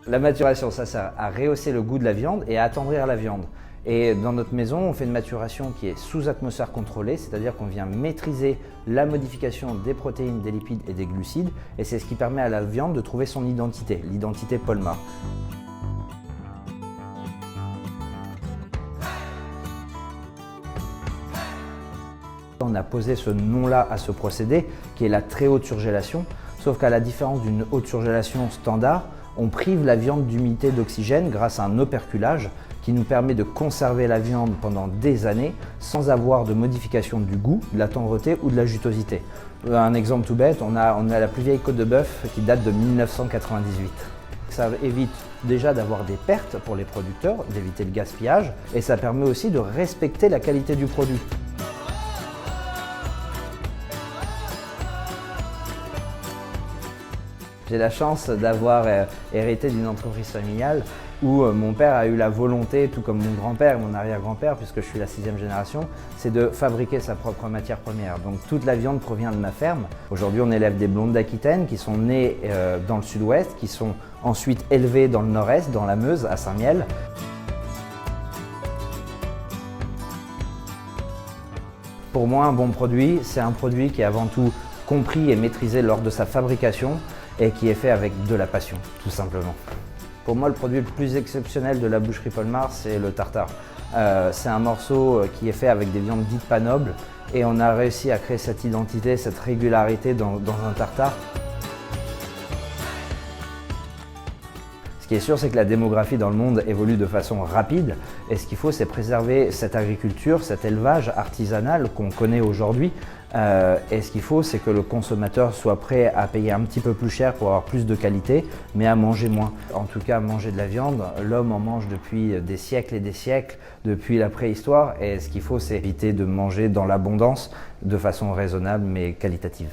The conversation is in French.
La maturation, ça sert à rehausser le goût de la viande et à attendrir la viande. Et dans notre maison, on fait une maturation qui est sous atmosphère contrôlée, c'est-à-dire qu'on vient maîtriser la modification des protéines, des lipides et des glucides, et c'est ce qui permet à la viande de trouver son identité, l'identité Paul-Marc. On a posé ce nom-là à ce procédé, qui est la très haute surgélation, sauf qu'à la différence d'une haute surgélation standard, on prive la viande d'humidité et d'oxygène grâce à un operculage qui nous permet de conserver la viande pendant des années sans avoir de modification du goût, de la tendreté ou de la jutosité. Un exemple tout bête, on a la plus vieille côte de bœuf qui date de 1998. Ça évite déjà d'avoir des pertes pour les producteurs, d'éviter le gaspillage, et ça permet aussi de respecter la qualité du produit. J'ai la chance d'avoir hérité d'une entreprise familiale où mon père a eu la volonté, tout comme mon grand-père et mon arrière-grand-père, puisque je suis la 6e génération, c'est de fabriquer sa propre matière première. Donc toute la viande provient de ma ferme. Aujourd'hui, on élève des blondes d'Aquitaine qui sont nées dans le sud-ouest, qui sont ensuite élevées dans le nord-est, dans la Meuse, à Saint-Miel. Pour moi, un bon produit, c'est un produit qui est avant tout compris et maîtrisé lors de sa fabrication et qui est fait avec de la passion, tout simplement. Pour moi, le produit le plus exceptionnel de la boucherie Paul-Marc, c'est le tartare. C'est un morceau qui est fait avec des viandes dites pas nobles et on a réussi à créer cette identité, cette régularité dans un tartare. Ce qui est sûr, c'est que la démographie dans le monde évolue de façon rapide et ce qu'il faut, c'est préserver cette agriculture, cet élevage artisanal qu'on connaît aujourd'hui. Et ce qu'il faut, c'est que le consommateur soit prêt à payer un petit peu plus cher pour avoir plus de qualité, mais à manger moins. En tout cas, manger de la viande, l'homme en mange depuis des siècles et des siècles, depuis la préhistoire. Et ce qu'il faut, c'est éviter de manger dans l'abondance de façon raisonnable mais qualitative.